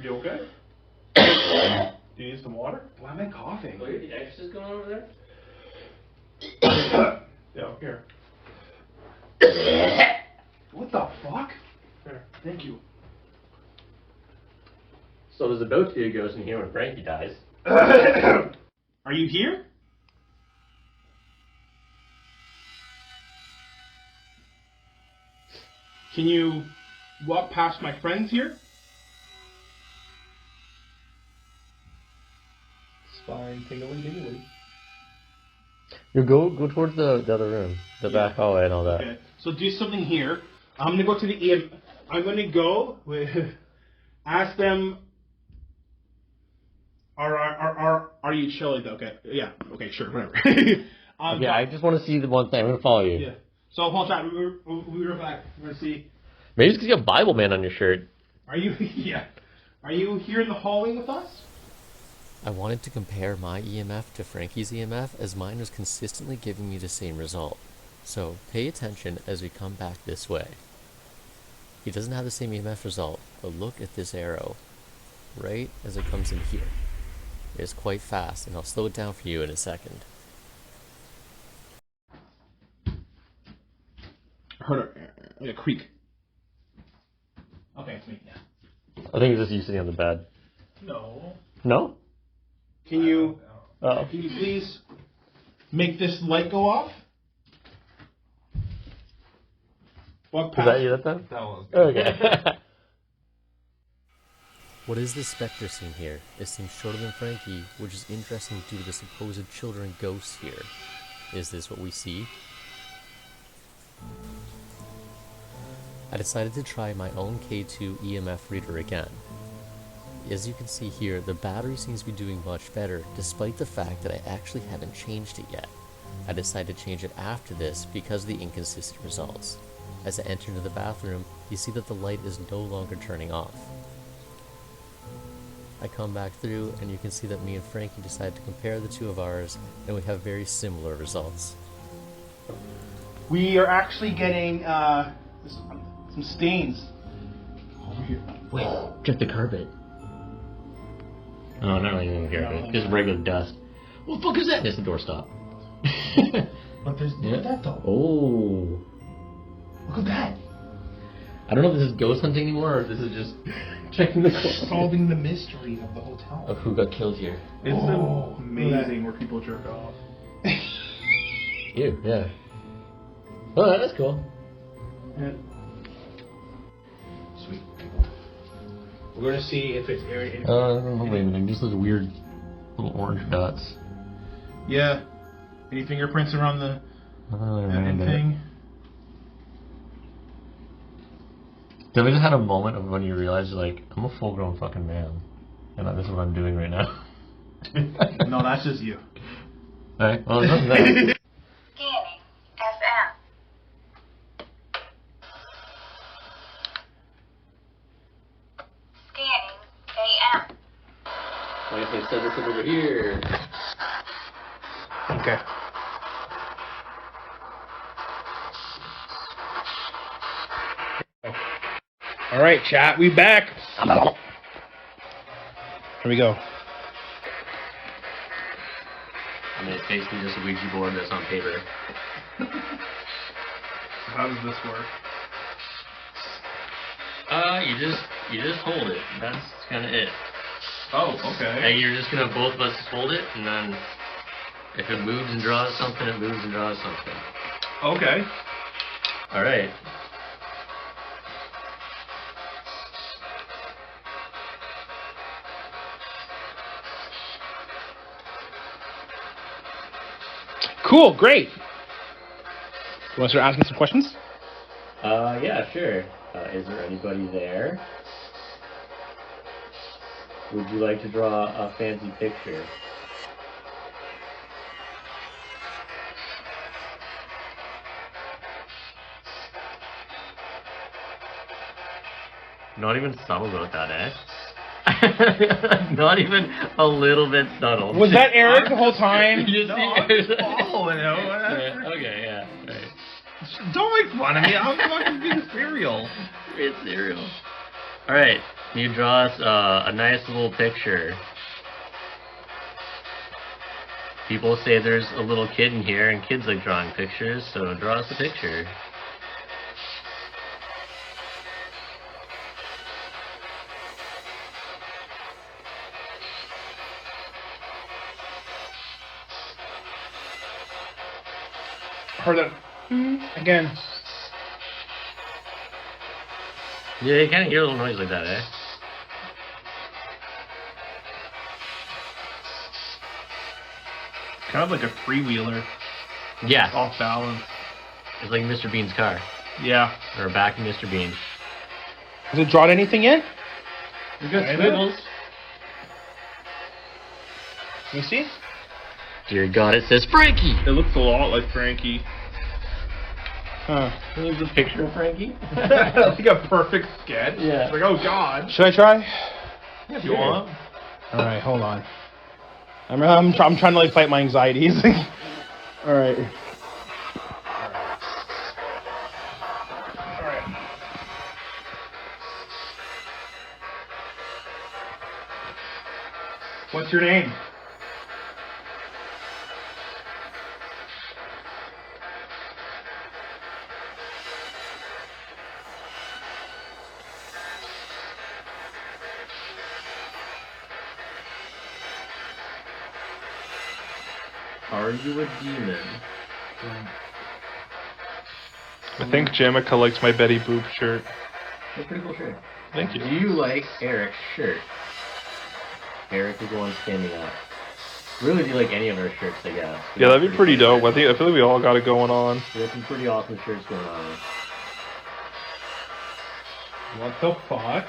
Speaker 4: You okay? Do you need some water?
Speaker 5: Why am I coughing?
Speaker 1: Oh, the exorcist going on over there?
Speaker 4: Yeah, here.
Speaker 5: What the fuck?
Speaker 4: Here.
Speaker 5: Thank you.
Speaker 1: So there's about to be a ghost in here when Frankie dies.
Speaker 5: Are you here? Can you walk past my friends here?
Speaker 4: Spine tingly dingly.
Speaker 1: You go towards the other room, the back hallway and all that.
Speaker 5: Okay. So do something here. I'm gonna go to the EM. I'm gonna go with. Ask them. Are you chilly? Okay. Yeah. Okay. Sure. Whatever.
Speaker 1: Yeah, I just want to see the one thing. I'm gonna follow you.
Speaker 5: Yeah. So hold on. We were back. We're gonna see.
Speaker 1: Maybe it's because you have Bible Man on your shirt.
Speaker 5: Are you? Yeah. Are you here in the hallway with us?
Speaker 2: I wanted to compare my EMF to Frankie's EMF as mine was consistently giving me the same result. So pay attention as we come back this way. He doesn't have the same EMF result, but look at this arrow. Right as it comes in here. It's quite fast, and I'll slow it down for you in a second.
Speaker 5: I heard a creak. Okay, it's me. Yeah.
Speaker 1: I think it's just you sitting on the bed.
Speaker 5: No.
Speaker 1: No?
Speaker 5: Can you?
Speaker 1: Oh.
Speaker 5: Can you please make this light go off? Walk
Speaker 1: Is
Speaker 5: past.
Speaker 1: that you that time?
Speaker 4: That was
Speaker 1: Okay.
Speaker 2: What is this Spectre scene here? It seems shorter than Frankie, which is interesting due to the supposed children ghosts here. Is this what we see? I decided to try my own K2 EMF reader again. As you can see here, the battery seems to be doing much better, despite the fact that I actually haven't changed it yet. I decided to change it after this because of the inconsistent results. As I enter into the bathroom, you see that the light is no longer turning off. I come back through, and you can see that me and Frankie decided to compare the two of ours, and we have very similar results.
Speaker 5: We are actually getting some stains over here.
Speaker 1: Wait, check the carpet. Oh, not really even carpet. Just regular dust. What the fuck is that? It's the doorstop.
Speaker 5: But there's look at that though.
Speaker 1: Oh.
Speaker 5: Look at that.
Speaker 1: I don't know if this is ghost hunting anymore or if this is just checking the closet.
Speaker 3: Solving the mystery of the hotel.
Speaker 1: Of who got killed here.
Speaker 4: It's
Speaker 5: Oh,
Speaker 4: amazing where people jerk off.
Speaker 1: You, yeah. Oh, that's cool.
Speaker 5: Yeah. Sweet. We're gonna see if it's airing.
Speaker 1: I don't know anything. Just those weird little orange dots.
Speaker 5: Yeah. Any fingerprints around the
Speaker 1: I don't really remember.
Speaker 5: thing?
Speaker 1: Have you just had a moment of when you realize, like, I'm a full-grown fucking man, and this is what I'm doing right now?
Speaker 5: No, that's just you.
Speaker 1: Alright, well, nothing there.
Speaker 6: Scanning FM.
Speaker 1: I'm just gonna set this over here.
Speaker 5: Okay. All right, chat. We back. Here we go.
Speaker 1: I mean, it's basically just a Ouija board that's on paper.
Speaker 5: How does this work?
Speaker 1: You just hold it. That's kind of it.
Speaker 5: Oh, okay.
Speaker 1: And you're just gonna both of us hold it, and then if it moves and draws something, it moves and draws something.
Speaker 5: Okay.
Speaker 1: All right.
Speaker 5: Cool. Great. You want to start asking some questions?
Speaker 1: Yeah, sure. Is there anybody there? Would you like to draw a fancy picture? Not even subtle about that, eh? Not even a little bit subtle.
Speaker 5: Was that Eric the whole time?
Speaker 1: You
Speaker 5: No,
Speaker 1: see-
Speaker 5: I'm following him.
Speaker 1: Yeah, okay, yeah. Right.
Speaker 5: Don't make fun of me. I'm fucking being serial.
Speaker 1: It's cereal. Alright, can you draw us a nice little picture? People say there's a little kid in here, and kids like drawing pictures, so draw us a picture.
Speaker 5: Heard it. Again.
Speaker 1: Yeah, you kind of hear a little noise like that, eh?
Speaker 5: Kind of like a three-wheeler.
Speaker 1: Yeah,
Speaker 5: Off balance.
Speaker 1: it's like Mr. Bean's car,
Speaker 5: Yeah.
Speaker 1: or back in Mr. Bean.
Speaker 5: Has it drawn anything yet?
Speaker 1: We got
Speaker 5: Kinda.
Speaker 1: squiggles.
Speaker 5: Can you see?
Speaker 1: Dear God, it says Frankie!
Speaker 4: It looks a lot like Frankie.
Speaker 5: Huh.
Speaker 1: There's a picture of Frankie.
Speaker 4: Like a perfect sketch.
Speaker 1: Yeah.
Speaker 4: It's like, oh God.
Speaker 5: Should I try?
Speaker 4: If you want.
Speaker 5: All right, hold on. I'm trying to like fight my anxieties. All right. What's your name?
Speaker 1: Are you a demon?
Speaker 4: I think Jamaica likes my Betty Boop shirt.
Speaker 1: That's a pretty cool shirt.
Speaker 4: Thank
Speaker 1: Do
Speaker 4: you.
Speaker 1: you like Eric's shirt? Eric is the one standing up. Really, do you like any of our shirts, I guess?
Speaker 4: Yeah, that'd be pretty dope. I feel like we all got it going on.
Speaker 1: We got some pretty awesome shirts going on.
Speaker 5: What the fuck?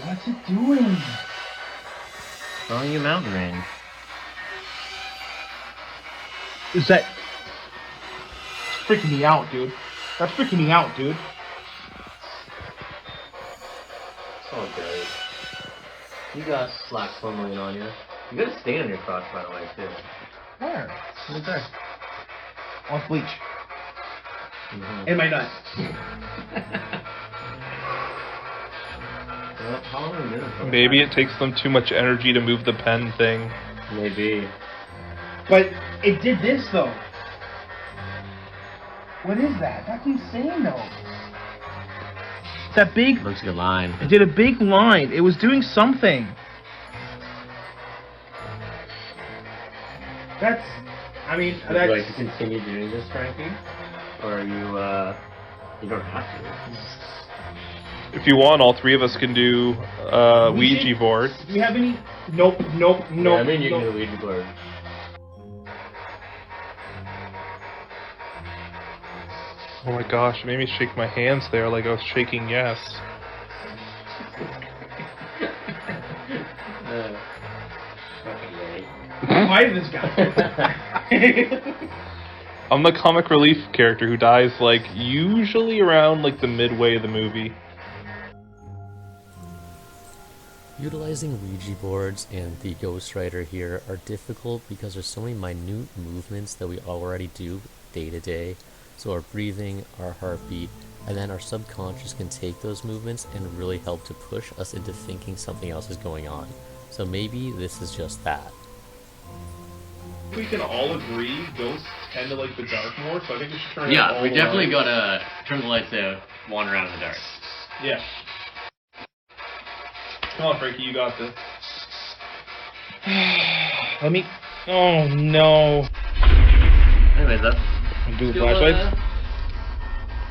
Speaker 5: What's it doing?
Speaker 1: Drawing you a mountain range.
Speaker 5: Is that? It's freaking me out, dude. That's freaking me out, dude.
Speaker 1: It's all good. You got slack slumberling on you. You got a stain on your crotch, by the way, too.
Speaker 5: Where?
Speaker 1: Right there.
Speaker 5: On bleach.
Speaker 1: Mm-hmm.
Speaker 5: In my nuts.
Speaker 1: Well, how long have we been doing this?
Speaker 4: Maybe it takes them too much energy to move the pen thing.
Speaker 1: Maybe.
Speaker 5: But it did this though. What is that? That's insane though. That big.
Speaker 1: Looks like a line.
Speaker 5: It did a big line. It was doing something. That's. I mean,
Speaker 1: Would
Speaker 5: that's.
Speaker 1: you like to continue doing this, Frankie? Or are you, you don't have to.
Speaker 4: If you want, all three of us can do Ouija board.
Speaker 5: Do we have any? Nope. Nope. Nope.
Speaker 1: Yeah, I mean, you
Speaker 5: nope.
Speaker 1: can do a Ouija board.
Speaker 4: Oh my gosh, it made me shake my hands there like I was shaking yes.
Speaker 1: Fucking right.
Speaker 5: Why did this guy?
Speaker 4: I'm the comic relief character who dies, like, usually around, like, the midway of the movie.
Speaker 2: Utilizing Ouija boards and the Ghostwriter here are difficult because there's so many minute movements that we already do day to day. So our breathing, our heartbeat, and then our subconscious can take those movements and really help to push us into thinking something else is going on. So maybe this is just that.
Speaker 4: We can all agree ghosts tend to like the dark more, so I think we should turn it
Speaker 1: Yeah,
Speaker 4: all
Speaker 1: we
Speaker 4: the
Speaker 1: definitely
Speaker 4: lights.
Speaker 1: gotta turn the lights out, wander around in the dark.
Speaker 4: Yeah. Come on, Frankie, you got this. Let me... Oh, no.
Speaker 1: Anyways, that's...
Speaker 4: Do the flashlights?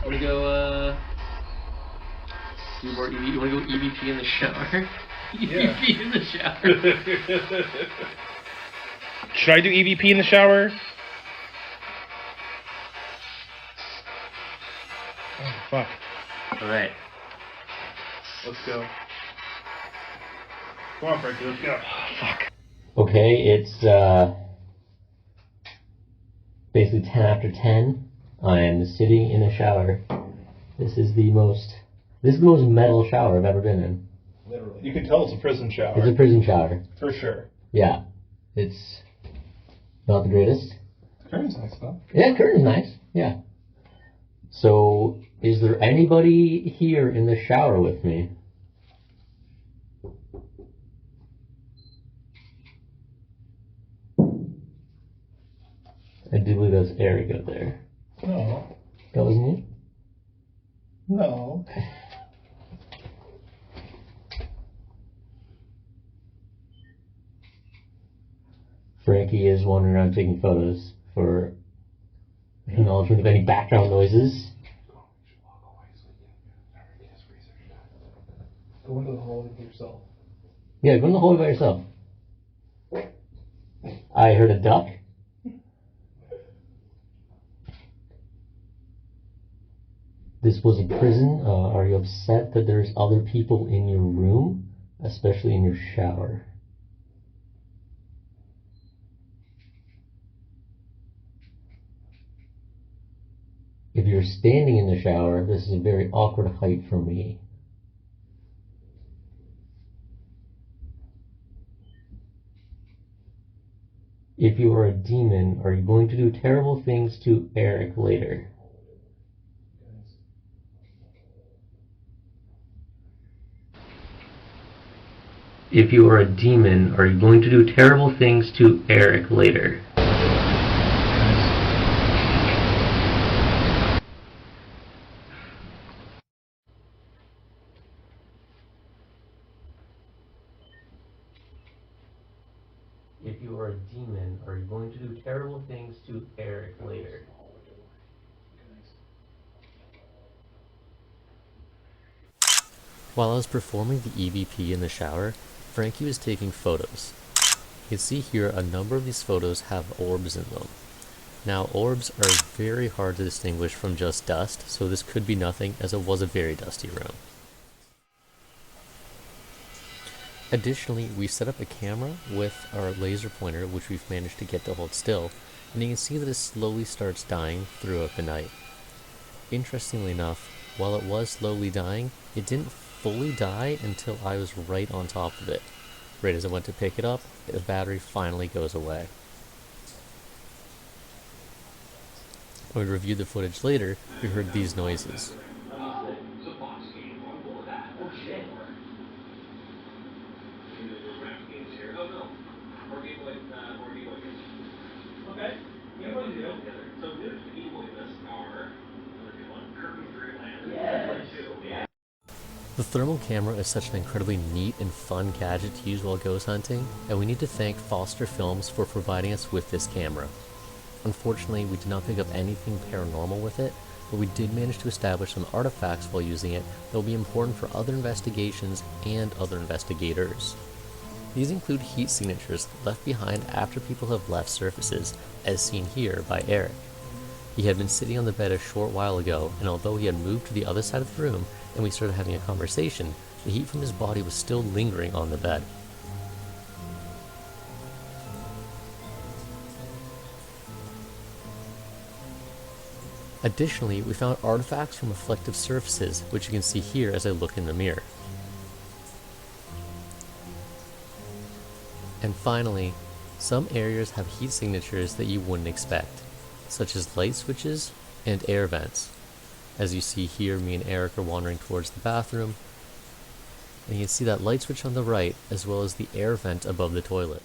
Speaker 1: Wanna go, do more EV... You wanna go EVP in the shower?
Speaker 4: Yeah.
Speaker 1: EVP in the shower.
Speaker 4: Should I do EVP in the shower? Oh, fuck.
Speaker 1: Alright.
Speaker 4: Let's go. Come on, Frankie, let's go. Fuck.
Speaker 1: Okay, it's, basically 10 after 10. I'm sitting in a shower. This is the most metal shower I've ever been in.
Speaker 4: Literally. You can tell it's a prison shower.
Speaker 1: It's a prison shower.
Speaker 4: For sure.
Speaker 1: Yeah. It's not the greatest.
Speaker 4: The curtain's nice, though.
Speaker 1: Yeah, curtain's nice. Yeah. So, is there anybody here in the shower with me? I do believe that's Eric out there.
Speaker 4: No.
Speaker 1: That wasn't you?
Speaker 4: No.
Speaker 1: Frankie is wandering around taking photos for acknowledgement of any background noises.
Speaker 4: Go into the hallway by yourself.
Speaker 1: Yeah, go in the hallway by yourself. I heard a duck. This was a prison. Are you upset that there's other people in your room, especially in your shower? If you're standing in the shower, this is a very awkward height for me. If you are a demon, are you going to do terrible things to Eric later? If you are a demon, are you going to do terrible things to Eric later? If you are a demon, are you going to do terrible things to Eric later?
Speaker 2: While I was performing the EVP in the shower, Frankie was taking photos. You can see here a number of these photos have orbs in them. Now orbs are very hard to distinguish from just dust, so this could be nothing as it was a very dusty room. Additionally, we set up a camera with our laser pointer, which we've managed to get to hold still, and you can see that it slowly starts dying throughout the night. Interestingly enough, while it was slowly dying, it didn't fully die until I was right on top of it. Right as I went to pick it up, the battery finally goes away. When we reviewed the footage later, we heard these noises. The thermal camera is such an incredibly neat and fun gadget to use while ghost hunting, and we need to thank Foster Films for providing us with this camera. Unfortunately, we did not pick up anything paranormal with it, but we did manage to establish some artifacts while using it that will be important for other investigations and other investigators. These include heat signatures left behind after people have left surfaces, as seen here by Eric. He had been sitting on the bed a short while ago, and although he had moved to the other side of the room and we started having a conversation, the heat from his body was still lingering on the bed. Additionally, we found artifacts from reflective surfaces, which you can see here as I look in the mirror. And finally, some areas have heat signatures that you wouldn't expect, such as light switches and air vents. As you see here, me and Eric are wandering towards the bathroom, and you can see that light switch on the right as well as the air vent above the toilet.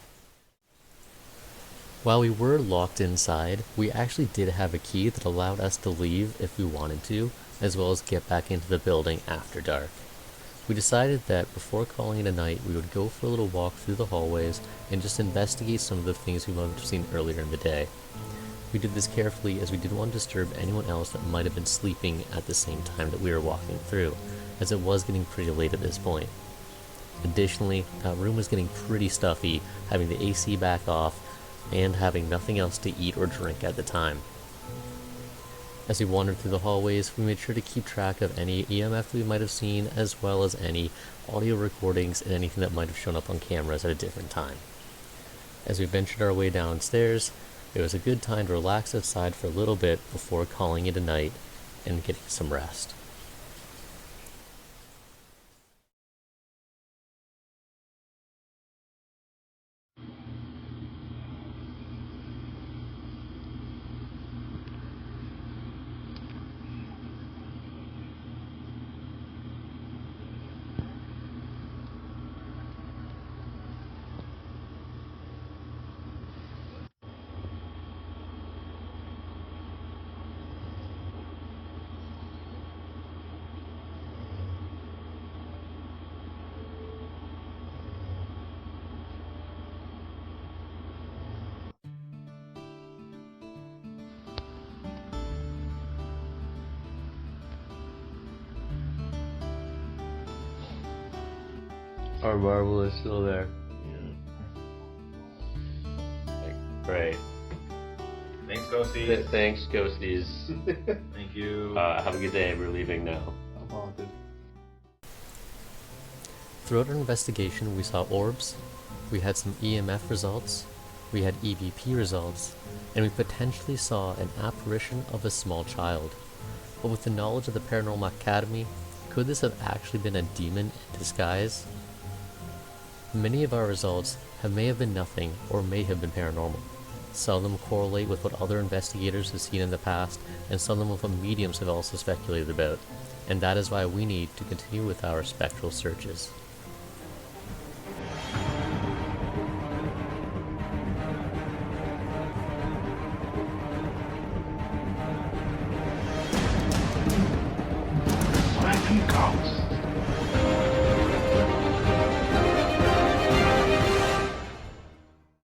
Speaker 2: While we were locked inside, we actually did have a key that allowed us to leave if we wanted to, as well as get back into the building after dark. We decided that before calling it a night, we would go for a little walk through the hallways and just investigate some of the things we might have seen earlier in the day. We did this carefully as we didn't want to disturb anyone else that might have been sleeping at the same time that we were walking through, as it was getting pretty late at this point. Additionally, that room was getting pretty stuffy, having the AC back off, and having nothing else to eat or drink at the time. As we wandered through the hallways, we made sure to keep track of any EMF we might have seen, as well as any audio recordings and anything that might have shown up on cameras at a different time. As we ventured our way downstairs, it was a good time to relax outside for a little bit before calling it a night and getting some rest.
Speaker 1: Our marble is still there. Great.
Speaker 4: Thanks, Ghosties.
Speaker 1: Thanks, Ghosties.
Speaker 4: Thank you.
Speaker 1: Have a good day. We're leaving now.
Speaker 4: I'm haunted.
Speaker 2: Throughout our investigation, we saw orbs, we had some EMF results, we had EVP results, and we potentially saw an apparition of a small child. But with the knowledge of the Paranormal Academy, could this have actually been a demon in disguise? Many of our results may have been nothing or may have been paranormal. Some of them correlate with what other investigators have seen in the past, and some of them with what mediums have also speculated about. And that is why we need to continue with our spectral searches.
Speaker 3: Let them go.